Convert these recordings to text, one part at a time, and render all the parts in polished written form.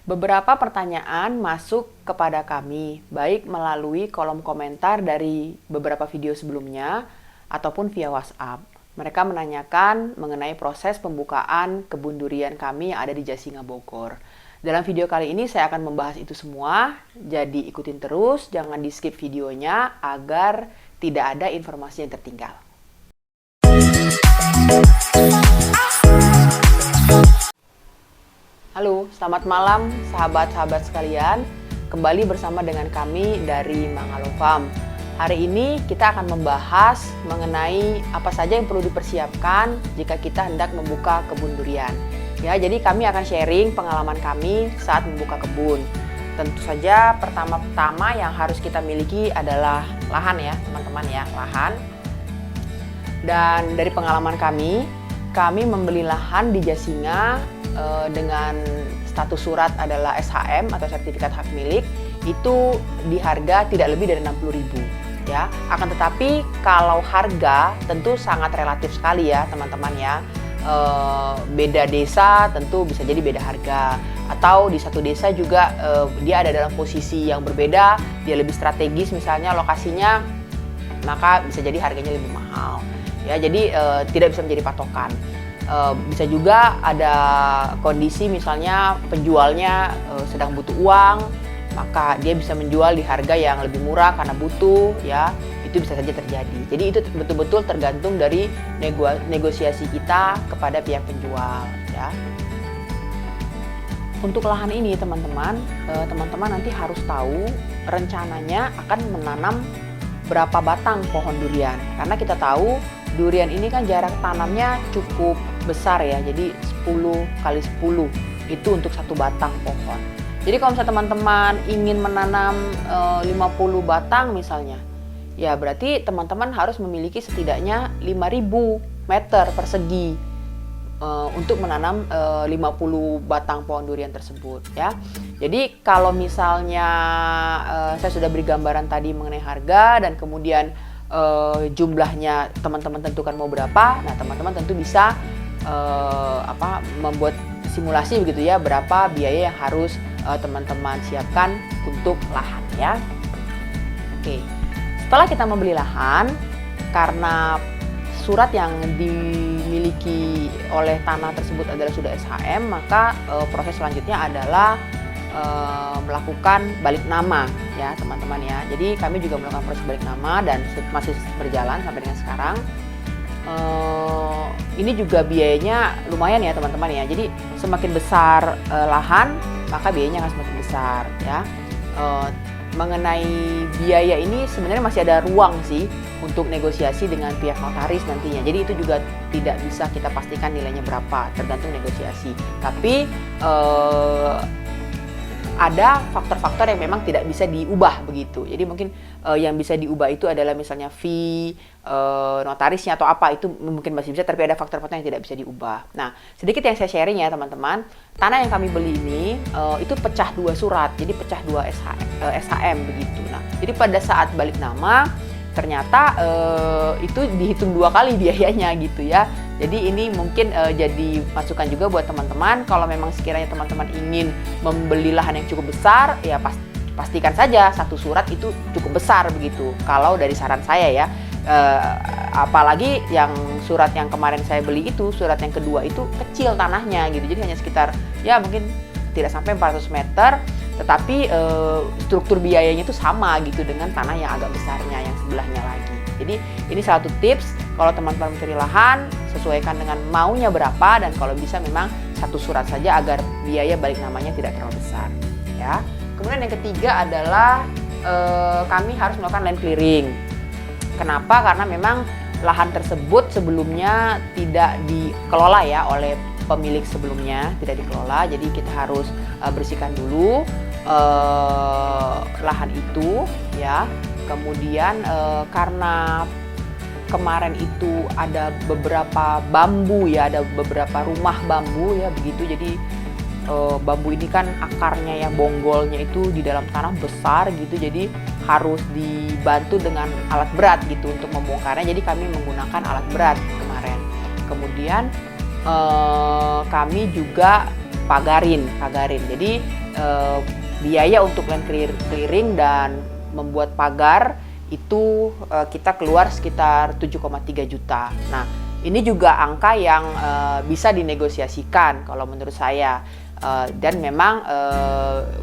Beberapa pertanyaan masuk kepada kami, baik melalui kolom komentar dari beberapa video sebelumnya ataupun via WhatsApp. Mereka menanyakan mengenai proses pembukaan kebun durian kami yang ada di Jasinga, Bogor. Dalam video kali ini saya akan membahas itu semua, jadi ikutin terus, jangan di skip videonya agar tidak ada informasi yang tertinggal. Halo, selamat malam sahabat-sahabat sekalian. Kembali bersama dengan kami dari Mangalo Farm. Hari ini kita akan membahas mengenai apa saja yang perlu dipersiapkan jika kita hendak membuka kebun durian. Ya, jadi kami akan sharing pengalaman kami saat membuka kebun. Tentu saja pertama-tama yang harus kita miliki adalah lahan ya, teman-teman ya, lahan. Dan dari pengalaman kami membeli lahan di Jasinga dengan status surat adalah SHM atau sertifikat hak milik, itu di harga tidak lebih dari 60.000 ya. Akan tetapi kalau harga tentu sangat relatif sekali ya teman-teman ya. Beda desa tentu bisa jadi beda harga, atau di satu desa juga dia ada dalam posisi yang berbeda, dia lebih strategis misalnya lokasinya, maka bisa jadi harganya lebih mahal ya. Jadi tidak bisa menjadi patokan. Bisa juga ada kondisi misalnya penjualnya sedang butuh uang, maka dia bisa menjual di harga yang lebih murah karena butuh ya, itu bisa saja terjadi. Jadi itu betul-betul tergantung dari negosiasi kita kepada pihak penjual ya. Untuk lahan ini teman-teman nanti harus tahu rencananya akan menanam berapa batang pohon durian, karena kita tahu durian ini kan jarak tanamnya cukup besar ya, jadi 10 kali 10 itu untuk satu batang pohon. Jadi kalau misalnya teman-teman ingin menanam 50 batang misalnya, ya berarti teman-teman harus memiliki setidaknya 5.000 meter persegi untuk menanam 50 batang pohon durian tersebut ya. Jadi kalau misalnya saya sudah beri gambaran tadi mengenai harga dan kemudian jumlahnya teman-teman tentukan mau berapa, nah teman-teman tentu bisa membuat simulasi begitu ya, berapa biaya yang harus teman-teman siapkan untuk lahan ya. Oke, setelah kita membeli lahan, karena surat yang dimiliki oleh tanah tersebut adalah sudah SHM, maka proses selanjutnya adalah melakukan balik nama ya teman-teman ya. Jadi kami juga melakukan proses balik nama dan masih berjalan sampai dengan sekarang. Ini juga biayanya lumayan ya teman-teman ya. Jadi semakin besar lahan, maka biayanya akan semakin besar ya. Mengenai biaya ini sebenarnya masih ada ruang sih untuk negosiasi dengan pihak notaris nantinya. Jadi itu juga tidak bisa kita pastikan nilainya berapa, tergantung negosiasi. Tapi ada faktor-faktor yang memang tidak bisa diubah begitu. Jadi mungkin yang bisa diubah itu adalah misalnya fee, notarisnya atau apa, itu mungkin masih bisa, tapi ada faktor-faktor yang tidak bisa diubah. Nah, sedikit yang saya sharing ya teman-teman, tanah yang kami beli ini itu pecah 2 surat, jadi pecah 2 SHM begitu. Nah, jadi pada saat balik nama ternyata itu dihitung 2 kali biayanya gitu ya. Jadi ini mungkin jadi masukan juga buat teman-teman, kalau memang sekiranya teman-teman ingin membeli lahan yang cukup besar, ya pastikan saja satu surat itu cukup besar begitu. Kalau dari saran saya ya, apalagi yang surat yang kemarin saya beli itu, surat yang kedua itu kecil tanahnya gitu. Jadi hanya sekitar ya mungkin tidak sampai 400 meter, tetapi struktur biayanya itu sama gitu dengan tanah yang agak besarnya yang sebelahnya lagi. Jadi ini salah satu tips, kalau teman-teman mencari lahan, sesuaikan dengan maunya berapa, dan kalau bisa memang satu surat saja agar biaya balik namanya tidak terlalu besar ya. Kemudian yang ketiga adalah kami harus melakukan land clearing. Kenapa? Karena memang lahan tersebut sebelumnya tidak dikelola ya oleh pemilik sebelumnya, tidak dikelola. Jadi kita harus bersihkan dulu lahan itu ya. Kemudian karena kemarin itu ada beberapa bambu ya, ada beberapa rumah bambu ya begitu. Jadi bambu ini kan akarnya ya, bonggolnya itu di dalam tanah besar gitu. Jadi harus dibantu dengan alat berat gitu untuk membongkarnya. Jadi kami menggunakan alat berat kemarin. Kemudian kami juga pagarin. Jadi biaya untuk land clearing dan membuat pagar itu kita keluar sekitar 7,3 juta. Nah, ini juga angka yang bisa dinegosiasikan kalau menurut saya. Dan memang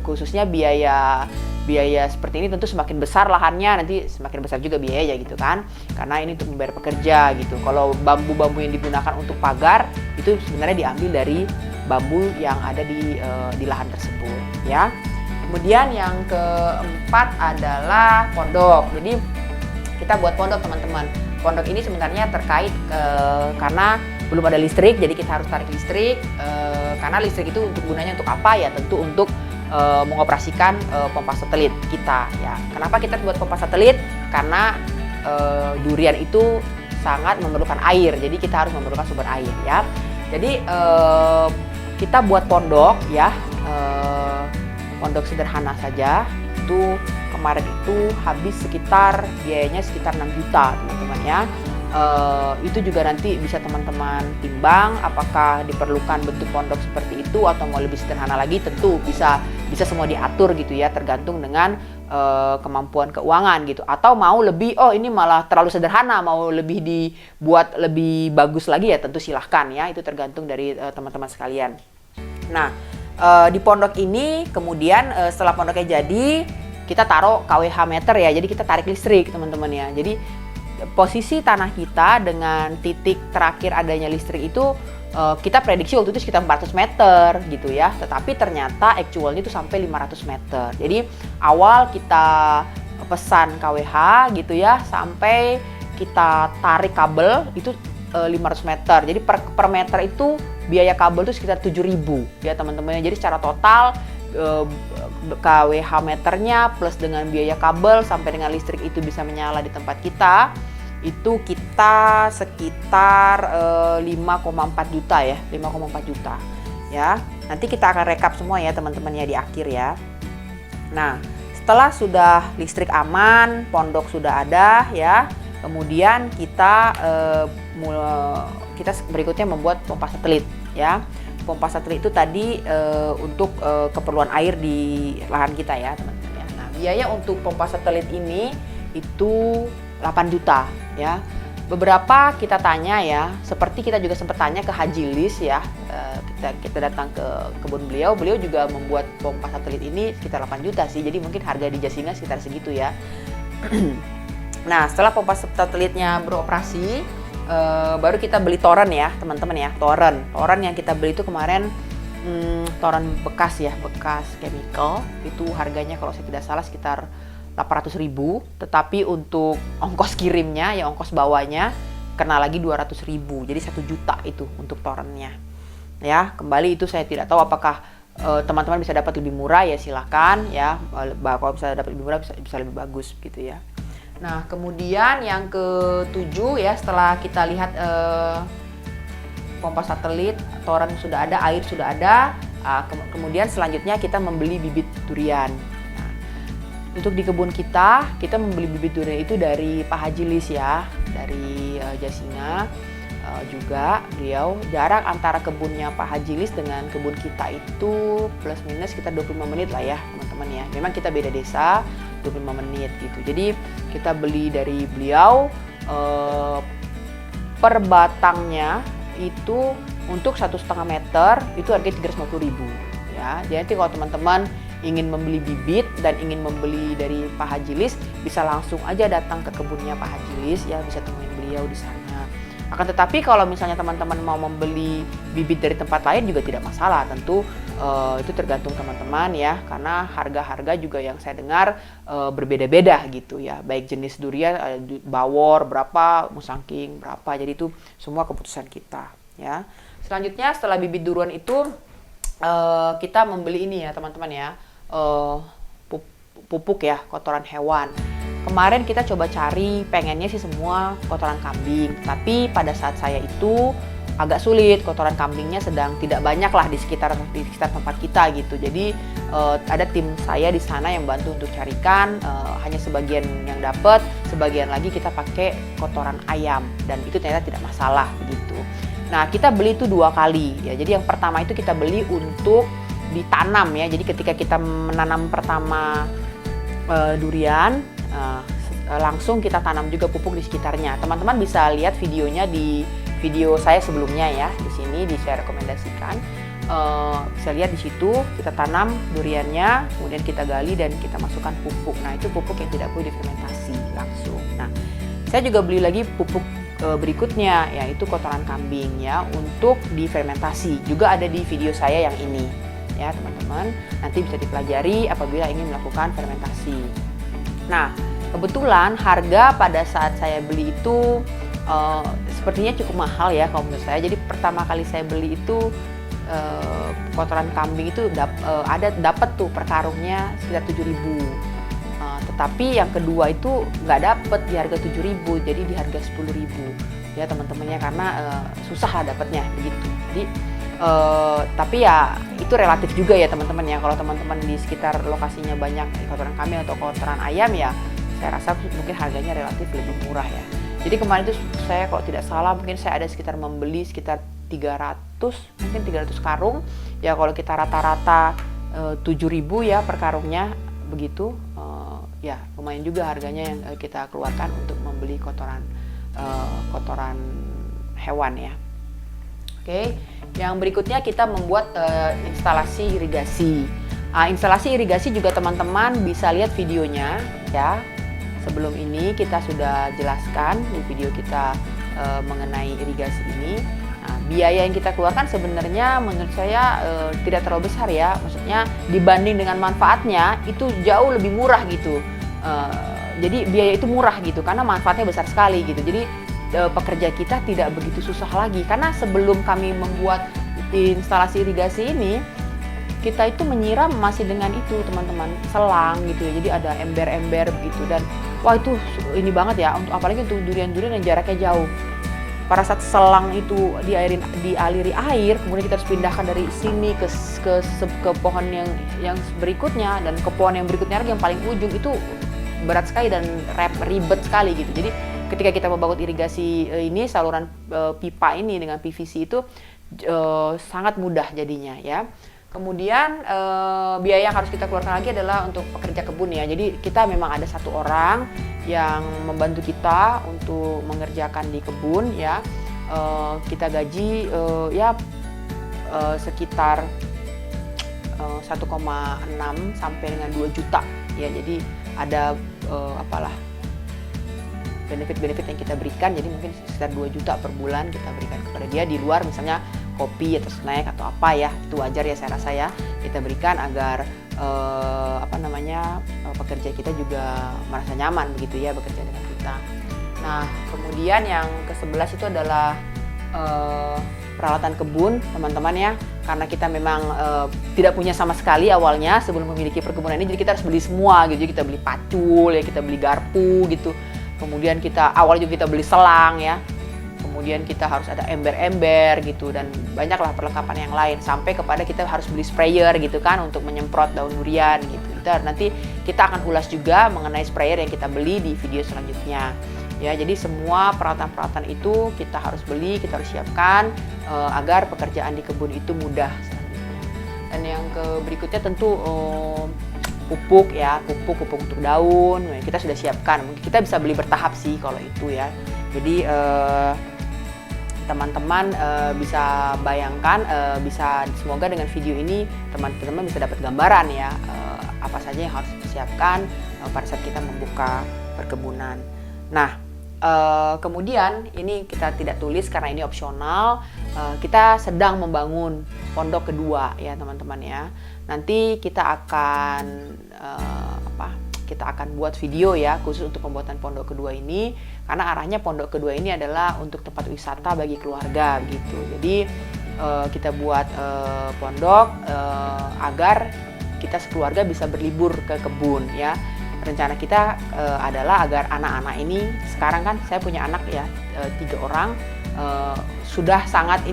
khususnya biaya seperti ini tentu semakin besar lahannya, nanti semakin besar juga biaya gitu kan, karena ini untuk membayar pekerja gitu. Kalau bambu-bambu yang digunakan untuk pagar itu sebenarnya diambil dari bambu yang ada di lahan tersebut ya. Kemudian yang keempat adalah pondok. Jadi kita buat pondok teman-teman. Pondok ini sebenarnya terkait karena belum ada listrik, jadi kita harus tarik listrik. Karena listrik itu gunanya untuk apa ya? Tentu untuk mengoperasikan pompa satelit kita ya. Kenapa kita buat pompa satelit? Karena durian itu sangat memerlukan air, jadi kita harus memerlukan sumber air ya. Jadi kita buat pondok ya, pondok sederhana saja. Itu kemarin itu habis biayanya sekitar 6 juta teman-teman ya. Itu juga nanti bisa teman-teman timbang apakah diperlukan bentuk pondok seperti itu atau mau lebih sederhana lagi. Tentu bisa semua diatur gitu ya, tergantung dengan kemampuan keuangan gitu, atau mau lebih ini malah terlalu sederhana, mau lebih dibuat lebih bagus lagi ya, tentu silahkan ya, itu tergantung dari teman-teman sekalian. Nah, di pondok ini kemudian setelah pondoknya jadi, kita taruh KWH meter ya, jadi kita tarik listrik teman-teman ya. Jadi posisi tanah kita dengan titik terakhir adanya listrik itu kita prediksi waktu itu sekitar 400 meter gitu ya, tetapi ternyata actualnya itu sampai 500 meter. Jadi awal kita pesan KWH gitu ya, sampai kita tarik kabel itu 500 meter. Jadi per meter itu biaya kabel itu sekitar 7.000 ya teman-teman. Jadi secara total KWH meternya plus dengan biaya kabel sampai dengan listrik itu bisa menyala di tempat kita, itu kita sekitar 5,4 juta ya, 5,4 juta ya. Nanti kita akan rekap semua ya teman-teman ya di akhir ya. Nah, setelah sudah listrik aman, pondok sudah ada ya, kemudian kita berikutnya membuat pompa satelit ya. Pompa satelit itu tadi untuk keperluan air di lahan kita ya teman-teman ya. Nah, biaya untuk pompa satelit ini itu 8 juta ya. Beberapa kita tanya ya, seperti kita juga sempat tanya ke Haji Lis ya, kita datang ke kebun beliau juga membuat pompa satelit ini sekitar 8 juta sih, jadi mungkin harga di Jasinga sekitar segitu ya. Nah, setelah pompa satelitnya beroperasi, baru kita beli toren ya teman-teman ya. Toren yang kita beli itu kemarin toren bekas ya, bekas chemical, itu harganya kalau saya tidak salah sekitar 800.000, tetapi untuk ongkos kirimnya ya, ongkos bawanya kena lagi 200.000, jadi 1 juta itu untuk torennya ya. Kembali itu saya tidak tahu apakah teman-teman bisa dapat lebih murah ya, silakan ya. Kalau bisa dapat lebih murah bisa lebih bagus gitu ya. Nah, kemudian yang ke-7 ya, setelah kita lihat pompa satelit, toren sudah ada, air sudah ada, kemudian selanjutnya kita membeli bibit durian. Nah, untuk di kebun kita membeli bibit durian itu dari Pak Haji Lis ya, dari Jasinga. Juga beliau, jarak antara kebunnya Pak Haji Lis dengan kebun kita itu plus minus sekitar 25 menit lah ya teman-teman ya. Memang kita beda desa, 25 menit gitu. Jadi kita beli dari beliau, per batangnya itu untuk 1,5 meter itu harganya 350.000 ya. Jadi nanti kalau teman-teman ingin membeli bibit dan ingin membeli dari Pak Haji Lis, bisa langsung aja datang ke kebunnya Pak Haji Lis ya, bisa temuin beliau di sana. Akan tetapi kalau misalnya teman-teman mau membeli bibit dari tempat lain juga tidak masalah, tentu itu tergantung teman-teman ya, karena harga-harga juga yang saya dengar berbeda-beda gitu ya, baik jenis durian, bawor berapa, musangking berapa, jadi itu semua keputusan kita ya. Selanjutnya setelah bibit durian itu kita membeli ini ya teman-teman ya, pupuk ya, kotoran hewan. Kemarin kita coba cari, pengennya sih semua kotoran kambing, tapi pada saat saya itu agak sulit, kotoran kambingnya sedang tidak banyak lah di sekitar tempat kita gitu. Jadi ada tim saya di sana yang bantu untuk carikan, hanya sebagian yang dapat, sebagian lagi kita pakai kotoran ayam dan itu ternyata tidak masalah begitu. Nah, kita beli itu 2 kali ya. Jadi yang pertama itu kita beli untuk ditanam ya. Jadi ketika kita menanam pertama durian, langsung kita tanam juga pupuk di sekitarnya. Teman-teman bisa lihat videonya di video saya sebelumnya ya, di sini saya rekomendasikan. Bisa lihat di situ kita tanam duriannya, kemudian kita gali dan kita masukkan pupuk. Nah itu pupuk yang tidak perlu difermentasi langsung. Nah saya juga beli lagi pupuk berikutnya, yaitu kotoran kambing ya, untuk difermentasi. Juga ada di video saya yang ini ya teman-teman. Nanti bisa dipelajari apabila ingin melakukan fermentasi. Nah kebetulan harga pada saat saya beli itu sepertinya cukup mahal ya kalau menurut saya. Jadi pertama kali saya beli itu kotoran kambing itu dapat tuh per karungnya sekitar 7.000. Tetapi yang kedua itu nggak dapet di harga 7.000, jadi di harga 10.000 ya teman-temannya, karena susah lah dapatnya begitu. Jadi tapi ya itu relatif juga ya teman-teman ya. Kalau teman-teman di sekitar lokasinya banyak kotoran kambing atau kotoran ayam ya, saya rasa mungkin harganya relatif lebih murah ya. Jadi kemarin itu saya kalau tidak salah mungkin saya ada sekitar membeli sekitar 300 karung ya. Kalau kita rata-rata 7.000 ya per karungnya begitu, ya lumayan juga harganya yang kita keluarkan untuk membeli kotoran hewan ya. Oke, yang berikutnya kita membuat instalasi irigasi. Instalasi irigasi juga teman-teman bisa lihat videonya ya. Sebelum ini kita sudah jelaskan di video kita mengenai irigasi ini. Nah, biaya yang kita keluarkan sebenarnya menurut saya tidak terlalu besar ya. Maksudnya dibanding dengan manfaatnya itu jauh lebih murah gitu. Jadi biaya itu murah gitu karena manfaatnya besar sekali gitu. Jadi pekerja kita tidak begitu susah lagi, karena sebelum kami membuat instalasi irigasi ini kita itu menyiram masih dengan itu teman-teman, selang gitu ya. Jadi ada ember-ember begitu, dan wah itu ini banget ya, untuk apalagi untuk durian-durian yang jaraknya jauh. Pada saat selang itu dialiri air, kemudian kita harus pindahkan dari sini ke pohon yang berikutnya, dan ke pohon yang berikutnya lagi yang paling ujung, itu berat sekali dan ribet sekali gitu. Jadi ketika kita membangun irigasi ini, saluran pipa ini dengan PVC itu sangat mudah jadinya ya. Kemudian biaya yang harus kita keluarkan lagi adalah untuk pekerja kebun ya. Jadi kita memang ada satu orang yang membantu kita untuk mengerjakan di kebun ya. Kita gaji sekitar 1,6 sampai dengan 2 juta ya. Jadi ada benefit-benefit yang kita berikan. Jadi mungkin sekitar 2 juta per bulan kita berikan kepada dia, di luar misalnya kopi atau snack atau apa ya, itu wajar ya saya rasa ya, kita berikan agar pekerja kita juga merasa nyaman begitu ya bekerja dengan kita. Nah kemudian yang ke-11 itu adalah peralatan kebun teman-teman ya, karena kita memang tidak punya sama sekali awalnya sebelum memiliki perkebunan ini. Jadi kita harus beli semua gitu. Jadi kita beli pacul ya, kita beli garpu gitu, kemudian awalnya juga kita beli selang ya, kemudian kita harus ada ember-ember gitu, dan banyaklah perlengkapan yang lain, sampai kepada kita harus beli sprayer gitu kan untuk menyemprot daun durian gitu. Nanti kita akan ulas juga mengenai sprayer yang kita beli di video selanjutnya ya. Jadi semua peralatan-peralatan itu kita harus beli, kita harus siapkan agar pekerjaan di kebun itu mudah selanjutnya. Dan yang berikutnya tentu pupuk ya, pupuk untuk daun kita sudah siapkan. Mungkin kita bisa beli bertahap sih kalau itu ya. Jadi teman-teman bisa bayangkan, semoga dengan video ini teman-teman bisa dapat gambaran ya apa saja yang harus disiapkan pada saat kita membuka perkebunan. Nah kemudian ini kita tidak tulis karena ini opsional, kita sedang membangun pondok kedua ya teman-teman ya. Nanti kita akan buat video ya khusus untuk pembuatan pondok kedua ini, karena arahnya pondok kedua ini adalah untuk tempat wisata bagi keluarga gitu. Jadi kita buat pondok agar kita sekeluarga bisa berlibur ke kebun ya. Rencana kita adalah agar anak-anak ini, sekarang kan saya punya anak ya 3 orang, sudah sangat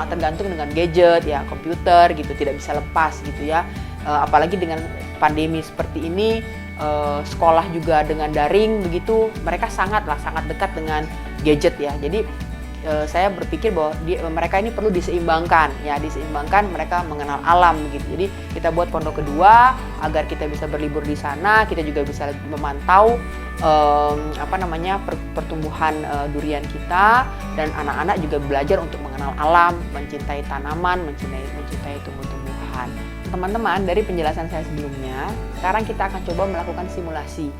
tergantung dengan gadget ya, komputer gitu, tidak bisa lepas gitu ya. Apalagi dengan pandemi seperti ini, sekolah juga dengan daring begitu, mereka sangat dekat dengan gadget ya. Jadi saya berpikir bahwa mereka ini perlu diseimbangkan, ya diseimbangkan, mereka mengenal alam gitu. Jadi kita buat pondok kedua agar kita bisa berlibur di sana, kita juga bisa memantau pertumbuhan durian kita, dan anak-anak juga belajar untuk mengenal alam, mencintai tanaman, mencintai tumbuh-tumbuhan. Teman-teman, dari penjelasan saya sebelumnya, sekarang kita akan coba melakukan simulasi.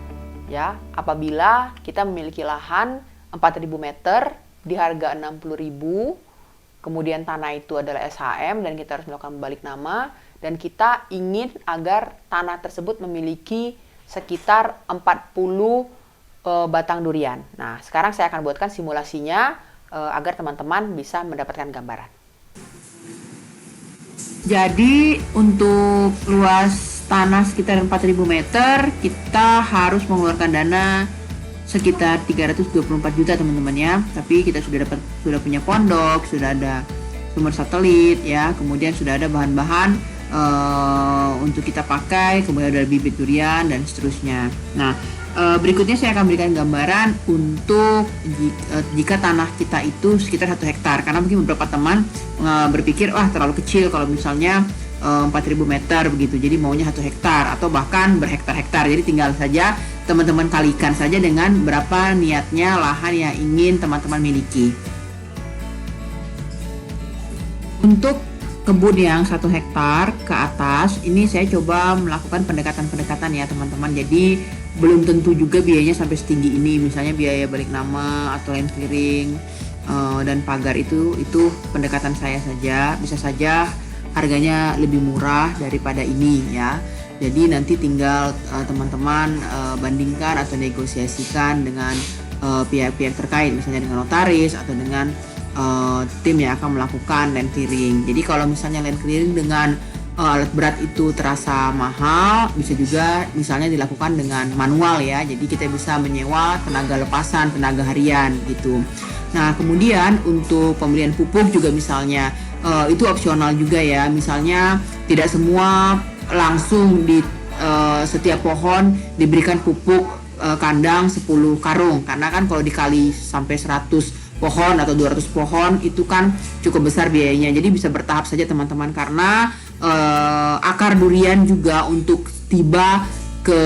Ya, apabila kita memiliki lahan 4.000 meter di harga 60.000, kemudian tanah itu adalah SHM dan kita harus melakukan balik nama, dan kita ingin agar tanah tersebut memiliki sekitar 40 batang durian. Nah, sekarang saya akan buatkan simulasinya agar teman-teman bisa mendapatkan gambaran. Jadi untuk luas tanah sekitar 4.000 meter, kita harus mengeluarkan dana sekitar 324 juta teman-teman ya. Tapi kita sudah punya pondok, sudah ada sumber satelit ya, kemudian sudah ada bahan-bahan untuk kita pakai, kemudian ada bibit durian dan seterusnya. Nah, berikutnya saya akan berikan gambaran untuk jika tanah kita itu sekitar 1 hektar, karena mungkin beberapa teman berpikir wah terlalu kecil kalau misalnya 4.000 meter begitu, jadi maunya 1 hektar atau bahkan berhektar-hektar. Jadi tinggal saja teman-teman kalikan saja dengan berapa niatnya lahan yang ingin teman-teman miliki. Untuk kebun yang 1 hektar ke atas, ini saya coba melakukan pendekatan-pendekatan ya teman-teman. Jadi belum tentu juga biayanya sampai setinggi ini, misalnya biaya balik nama atau land clearing dan pagar itu pendekatan saya saja. Bisa saja harganya lebih murah daripada ini ya. Jadi nanti tinggal teman-teman bandingkan atau negosiasikan dengan pihak-pihak terkait, misalnya dengan notaris atau dengan tim yang akan melakukan land clearing. Jadi kalau misalnya land clearing dengan alat berat itu terasa mahal, bisa juga misalnya dilakukan dengan manual ya. Jadi kita bisa menyewa tenaga lepasan, tenaga harian gitu. Nah, kemudian untuk pembelian pupuk juga misalnya itu opsional juga ya. Misalnya tidak semua langsung di setiap pohon diberikan pupuk kandang 10 karung, karena kan kalau dikali sampai 100 pohon atau 200 pohon itu kan cukup besar biayanya. Jadi bisa bertahap saja teman-teman, karena akar durian juga untuk tiba ke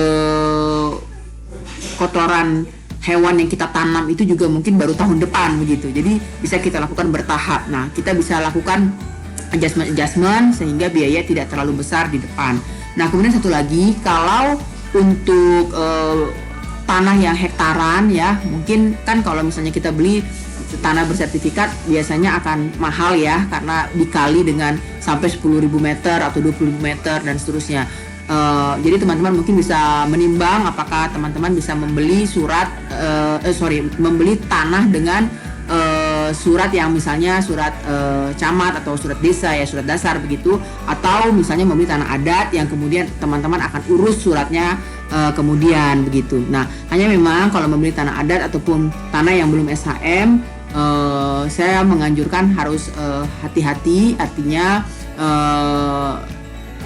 kotoran hewan yang kita tanam itu juga mungkin baru tahun depan begitu. Jadi bisa kita lakukan bertahap. Nah, kita bisa lakukan adjustment sehingga biaya tidak terlalu besar di depan. Nah, kemudian satu lagi, kalau untuk tanah yang hektaran ya, mungkin kan kalau misalnya kita beli tanah bersertifikat biasanya akan mahal ya, karena dikali dengan sampai 10.000 meter atau 20.000 meter dan seterusnya. Jadi teman-teman mungkin bisa menimbang apakah teman-teman bisa membeli membeli tanah dengan surat yang misalnya surat camat atau surat desa ya, surat dasar begitu, atau misalnya membeli tanah adat yang kemudian teman-teman akan urus suratnya kemudian begitu. Nah, hanya memang kalau membeli tanah adat ataupun tanah yang belum SHM, saya menganjurkan harus hati-hati. Artinya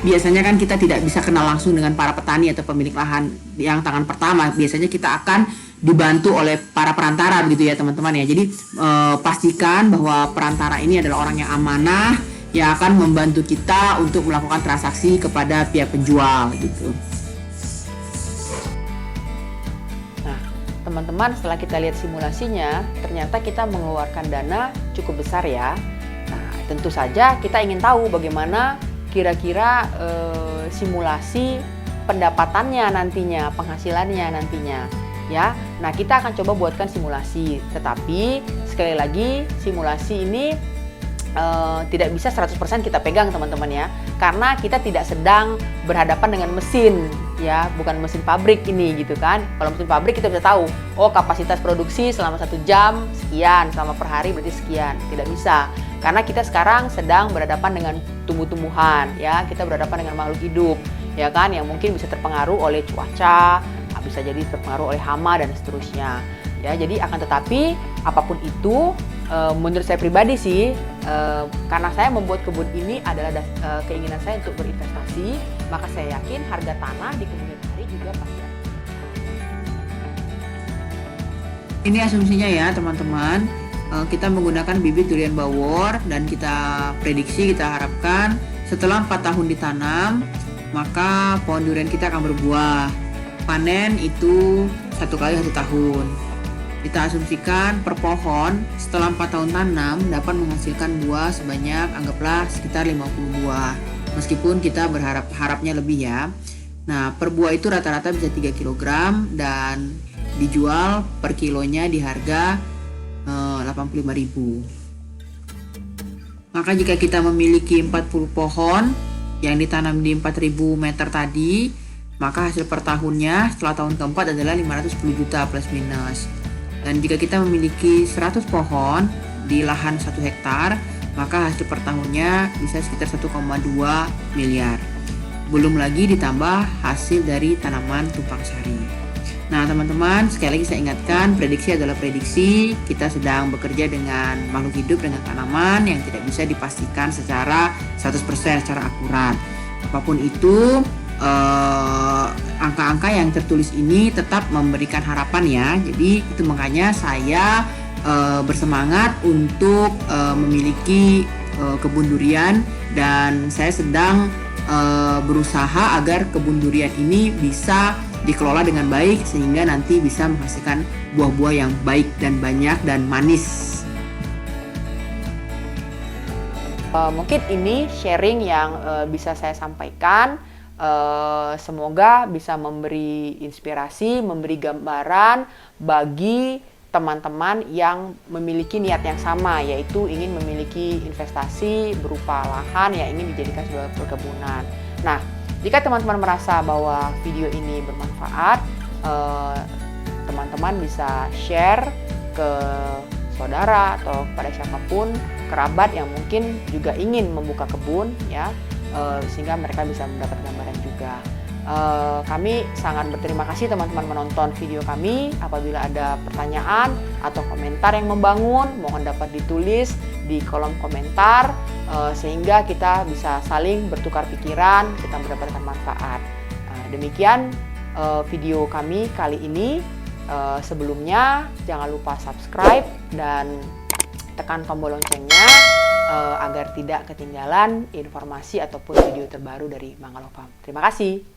biasanya kan kita tidak bisa kenal langsung dengan para petani atau pemilik lahan yang tangan pertama. Biasanya kita akan dibantu oleh para perantara begitu ya teman-teman ya. Jadi pastikan bahwa perantara ini adalah orang yang amanah yang akan membantu kita untuk melakukan transaksi kepada pihak penjual gitu. Teman-teman, setelah kita lihat simulasinya, ternyata kita mengeluarkan dana cukup besar ya. Nah, tentu saja kita ingin tahu bagaimana kira-kira simulasi pendapatannya nantinya, penghasilannya nantinya ya. Nah, kita akan coba buatkan simulasi, tetapi sekali lagi simulasi ini tidak bisa 100% kita pegang teman-teman ya, karena kita tidak sedang berhadapan dengan mesin ya, bukan mesin pabrik ini gitu kan. Kalau mesin pabrik kita bisa tahu, oh kapasitas produksi selama 1 jam sekian, selama per hari berarti sekian. Tidak bisa, karena kita sekarang sedang berhadapan dengan tumbuh-tumbuhan ya, kita berhadapan dengan makhluk hidup ya kan, yang mungkin bisa terpengaruh oleh cuaca, bisa jadi terpengaruh oleh hama dan seterusnya ya. Jadi akan tetapi apapun itu, menurut saya pribadi sih, karena saya membuat kebun ini adalah keinginan saya untuk berinvestasi, maka saya yakin harga tanah di kemudian hari juga pasti akan. Ini asumsinya ya teman-teman. kita menggunakan bibit durian bawor, dan kita prediksi, kita harapkan setelah 4 tahun ditanam, maka pohon durian kita akan berbuah. Panen itu 1 kali 1 tahun. Kita asumsikan per pohon setelah 4 tahun tanam dapat menghasilkan buah sebanyak anggaplah sekitar 50 buah. Meskipun kita harapnya lebih ya. Nah, per buah itu rata-rata bisa 3 kg dan dijual per kilonya di harga 85.000. Maka jika kita memiliki 40 pohon yang ditanam di 4.000 meter tadi, maka hasil per tahunnya setelah tahun keempat adalah 510 juta plus minus. Dan jika kita memiliki 100 pohon di lahan 1 hektar, maka hasil per tahunnya bisa sekitar 1,2 miliar. Belum lagi ditambah hasil dari tanaman tumpang sari. Nah teman-teman, sekali lagi saya ingatkan, prediksi adalah prediksi. Kita sedang bekerja dengan makhluk hidup, dengan tanaman yang tidak bisa dipastikan secara 100% secara akurat. Apapun itu, angka-angka yang tertulis ini tetap memberikan harapan ya. Jadi itu makanya saya bersemangat untuk memiliki kebun durian, dan saya sedang berusaha agar kebun durian ini bisa dikelola dengan baik sehingga nanti bisa menghasilkan buah-buah yang baik dan banyak dan manis. Mungkin ini sharing yang bisa saya sampaikan. Semoga bisa memberi inspirasi, memberi gambaran bagi teman-teman yang memiliki niat yang sama, yaitu ingin memiliki investasi berupa lahan yang ingin dijadikan sebuah perkebunan. Nah, jika teman-teman merasa bahwa video ini bermanfaat, teman-teman bisa share ke saudara atau kepada siapapun, kerabat yang mungkin juga ingin membuka kebun ya, sehingga mereka bisa mendapat gambaran juga. Kami sangat berterima kasih teman-teman menonton video kami. Apabila ada pertanyaan atau komentar yang membangun, mohon dapat ditulis di kolom komentar, sehingga kita bisa saling bertukar pikiran, kita mendapatkan manfaat. Demikian video kami kali ini. Sebelumnya jangan lupa subscribe dan tekan tombol loncengnya agar tidak ketinggalan informasi ataupun video terbaru dari Mangalova. Terima kasih.